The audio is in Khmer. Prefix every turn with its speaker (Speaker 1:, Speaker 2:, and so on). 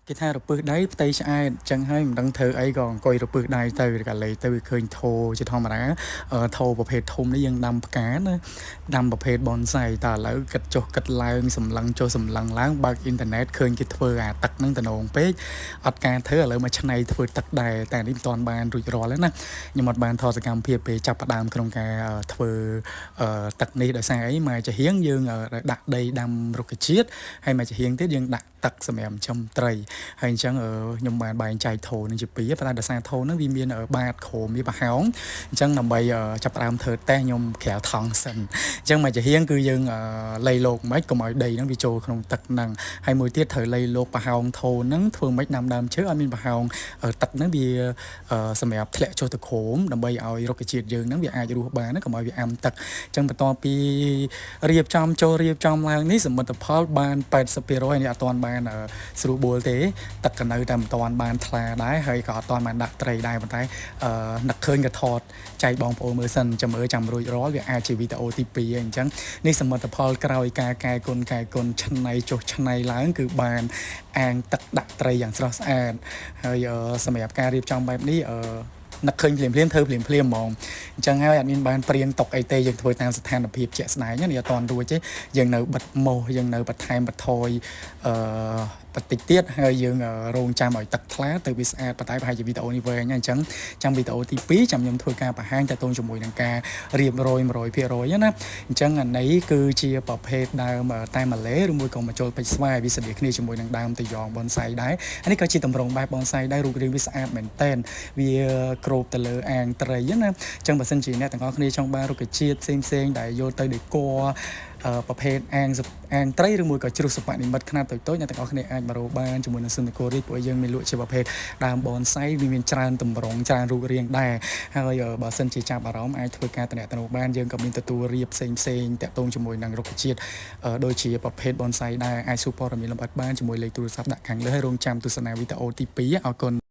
Speaker 1: គេថារពឹសដៃផ្ទៃឆ្អែតអញ្ចឹងហើយមិនដឹងធ្វើអីក៏អង្គុយរពឹសដៃទៅកាលេទៅវាឃើញធោជាធម្មតាធោប្រភេទធំនេះយើងដាំផ្កាណាដាំប្រភេទ bonsai តើឥឡូវគិតចុះគិតឡើងសម្លឹងចុះសម្លឹងឡើងបើកអ៊ីនធឺណិតឃើញគេធ្វើអាទឹកហ្នឹងតំណងពេកអត់ការធ្វើឥឡូវមកឆ្នៃធ្វើទឹកដែរតែនេះមិនទាន់បានរួចរាល់ទេណាខ្ញុំអត់បានថតសកម្មភាពពេលចាប់ផ្ដើមក្នុងការធ្វើទឹកនេះដោយសារអីមកចាហៀងយើងដាក់ដីដាំរុក្ខជាតិហើយមកចាហៀងទៀតយើងដាក់ទឹកសម្រាប់ចំត្រីហើយអញ្ចឹងខ្ញុំបានបែងចែកធោនឹងជាពីរប៉ុន្តែដោយសារធោនឹងវាមានបាតខោមវាប្រហោងអញ្ចឹងដើម្បីចាប់ផ្ដើមធ្វើតេស្តខ្ញុំក្រៅថង់សិនអញ្ចឹងមកចាហៀងគឺយើងលៃលោកមិនកុំឲ្យដីហ្នឹងវាចូលក្នុងទឹកហ្នឹងហើយមួយទៀតត្រូវលៃលោកប្រហោងធោហ្នឹងធ្វើមិនដាំដើមឈើឲ្យមានប្រហោងទឹកហ្នឹងវាសម្រាប់ធ្លាក់ចុះទៅខោមដើម្បីឲ្យរុក្ខជាតិយើងហ្នឹងវាអាចរស់បានកុំឲ្យវាអាំទឹកអញ្ចឹងបន្ទាប់ពីរៀបចំចូលរៀបចំឡើងនេះសមិទ្ធផលបាន80%នេះអត់ទាន់បានស្រួលបួលទេទឹកក៏នៅតែមិនទាន់បានថ្លាដែរហើយក៏អត់ទាន់បានដាក់ត្រីដែរប៉ុន្តែនឹកឃើញក៏ថតចែកបងប្អូនមើលសិនចាំរួចរាល់វាអាចជាវីដេអូទី2ហើយអញ្ចឹងនេះសមិទ្ធផលក្រោយការកែគុណឆ្នៃចុះឆ្នៃឡើងគឺបានអាងទឹកដាក់ត្រីយ៉ាងស្រស់ស្អាតហើយសម្រាប់ការរៀបចំបែបនេះនឹកឃើញភ្លាមធ្វើភ្លាមហ្មងអញ្ចឹងហើយអត់មានបានព្រៀងតុកអីទេយើងធ្វើតាមស្ថានភាពជាក់ស្ដែងនេះអត់ទាន់រួចទេយើងនៅបិទម៉ូសយើងនៅបន្ថែមបន្ថយបន្តិចទៀតហើយយើងរងចាំឲ្យទឹកថ្លាទៅវាស្អាតប៉ុន្តែប្រហែលជាវីដេអូនេះវែងអញ្ចឹងចាំវីដេអូទី2ចាំខ្ញុំធ្វើការបង្ហាញតាក់ទងជាមួយនឹងការរៀបរយ 100% ណាអញ្ចឹងអានេះគឺជាប្រភេទដើមតែម៉ាឡេឬមួយក៏មកចូលពេជ្រស្វាយវាស្រដៀងគ្នាជាមួយនឹងដើមតយ៉ង bonsai ដែរអានេះក៏ជាតម្រងបែប bonsai ដែររូបរាងវាស្អាតមែនតែនវាគ្របទៅលើអាងត្រីណាអញ្ចឹងបើសិនជាអ្នកទាំងអស់គ្នាចង់បានរុក្ខជាតិផ្សេងដែលយកទៅដេគ័រប្រភេទអាងត្រីឬមួយក៏ជ្រុះសិប្បនិមិត្តខ្នាតតូចៗអ្នកទាំងអស់គ្នាអាចមករកបានជាមួយនឹងស៊ុនតកូរីព្រោះយើងមានលក់ជាប្រភេទដើម bonsai វាមានច្រើនតម្រងច្រើនរូបរាងដែរហើយបើសិនជាចាប់អារម្មណ៍អាចធ្វើការតំណែងបានយើងក៏មានទទួលរៀបផ្សេងតាក់ទងជាមួយនឹងរុក្ខជាតិដូចជាប្រភេទ bonsai ដែរអាចសួរព័ត៌មានលម្អិតបានជាមួយលេខទូរស័ព្ទដាក់ខាងលើហើយរងចាំទស្សនាវីដេអូទី2អរគុណ